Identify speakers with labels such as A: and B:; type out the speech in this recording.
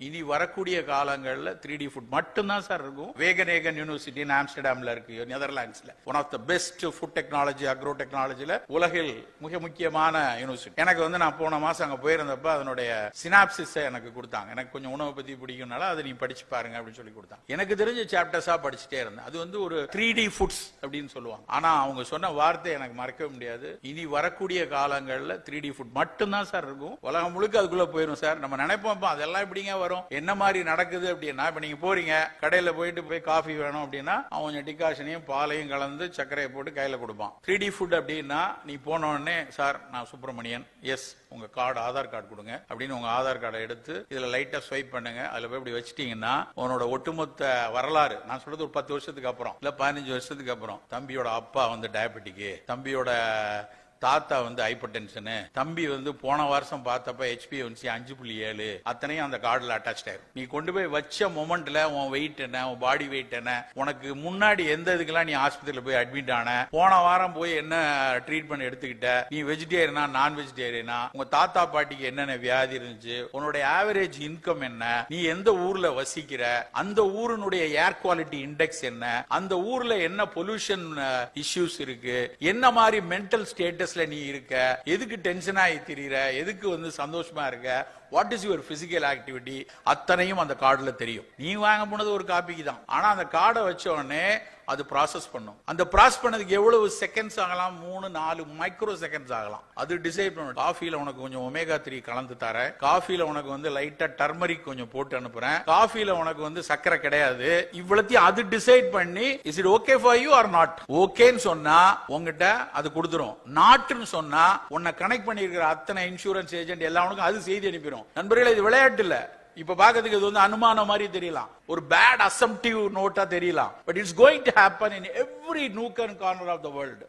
A: இனி வரக்கூடிய காலங்கள்ல 3D ஃபுட் மட்டும்தான் சார் இருக்கும். வேகனேகன் யூனிவர்சிட்டி ஆம்ஸ்டர்டாம்ல இருக்கு, நெதர்லாண்ட்ஸ்ல. One of the best food technology, agro டெக்னாலஜில உலகில் மிக முக்கியமான யூனிவர்சிட்டி. எனக்கு நான் போன மாசம் அங்க போயிருந்தப்ப அதனுடைய சினாப்சிஸ் எனக்கு கொடுத்தாங்க. எனக்கு கொஞ்சம் உணவை பத்தி பிடிக்கும்னால அதை நீ படிச்சு பாருங்க அப்படின்னு சொல்லி கொடுத்தாங்க. எனக்கு தெரிஞ்ச சாப்டர்ஸா படிச்சுட்டே இருந்தேன். அது ஒரு 3D ஃபுட்ஸ் அப்படின்னு சொல்லுவாங்க. ஆனா அவங்க சொன்ன வார்த்தை எனக்கு மறக்கவே முடியாது. இனி வரக்கூடிய காலங்கள்ல 3D ஃபுட் மட்டும்தான் சார் இருக்கும். உலகம் முழுக்க அதுக்குள்ள போயிடும் சார். நம்ம நினைப்போம் அதெல்லாம் எப்படிங்க வரும், என்ன மாதிரி நடக்குது அப்படின்னா, இப்ப நீங்க போறீங்க கடையில போய் காஃபி வேணும் அப்படின்னா அவன் கொஞ்சம் டிகாஷனையும் பாலையும் கலந்து சர்க்கரையை போட்டு கையில கொடுப்பான். 3D ஃபுட் அப்படின்னா நீ போன உடனே சார் நான் சுப்பிரமணியன், எஸ் உங்க கார்டு ஆதார் கார்டு கொடுங்க அப்படின்னு உங்க ஆதார் கார்டை எடுத்து இதுல லைட்டா ஸ்வைப் பண்ணுங்க. அதுல போய் இப்படி வச்சிட்டீங்கன்னா உன்னோட ஒட்டுமொத்த வரலாறு, நான் சொல்றது ஒரு 10 வருஷத்துக்கு அப்புறம் இல்ல 15 வருஷத்துக்கு அப்புறம், தம்பியோட அப்பா டயபெட்டிக், தம்பியோட தாத்தா ஹைப்பர் டென்ஷனு, தம்பி போன வருஷம் பார்த்தப்ப HbA1c 5.7, அத்தனையும் அந்த கார்டுல அட்டாச் ஆயிரும். நீ கொண்டு போய் வச்ச மொமெண்ட்ல உன் வெயிட் என்ன, உன் பாடி வெயிட் என்ன, உனக்கு முன்னாடி எந்த இதுக்கெல்லாம் நீ ஆஸ்பத்திரியில போய் அட்மிட் ஆன, போன வாரம் போய் என்ன ட்ரீட்மெண்ட் எடுத்துக்கிட்ட, நீ வெஜிடேரியனா நான் வெஜிடேரியனா, உங்க தாத்தா பாட்டிக்கு என்னென்ன வியாதி இருந்துச்சு, உன்னுடைய ஆவரேஜ் இன்கம் என்ன, நீ எந்த ஊர்ல வசிக்கிற, அந்த ஊரினுடைய ஏர் குவாலிட்டி இண்டெக்ஸ் என்ன, அந்த ஊர்ல என்ன பொல்யூஷன் இஷ்யூஸ் இருக்கு, என்ன மாதிரி மென்டல் ஸ்டேட்டஸ் நீ இருக்க, எதுக்கு டென்ஷன் ஆகி திரியிற, எதுக்கு சந்தோஷமா இருக்க, what is your physical activity, அத்தனையும் அந்த கார்டுல தெரியும். நீ வாங்க போனது ஒரு காப்பிக்கு தான். ஆனா அந்த கார்டை வச்ச உடனே அது ப்ராசஸ் பண்ணும். அந்த ப்ராசஸ் பண்ணதுக்கு எவ்வளவு செகண்ட்ஸ் ஆகலாம், 3-4 மைக்ரோ செகண்ட்ஸ் ஆகலாம். அது டிசைட் பண்ணும். காஃபில உனக்கு கொஞ்சம் ஒமேகா 3 கலந்து தரேன், காஃபில உனக்கு லைட்டா டர்மரிக் கொஞ்சம் போட்டு அனுப்புறேன், காஃபில உனக்கு சக்கரை கிடையாது, இவ்வளத்தையும் அது டிசைட் பண்ணி is it okay for you are not. ஓகேன்னு சொன்னா உங்ககிட்ட அது கொடுத்துரும். நாட்னு சொன்னா உன்னை கனெக்ட் பண்ணிருக்கிற அத்தனை இன்சூரன்ஸ் ஏஜென்ட் எல்லாருக்கும் அது செய்தி அனுப்பிடும். நண்பர்களே, இது விளையாட்டு இல்ல. இப்ப பாக்கிறதுக்கு இது அனுமானம் மாதிரி தெரியலாம், ஒரு பேட் அசம்ப்டிவ் நோட்டா தெரியலாம், but it's going to happen in every nook and corner of the world.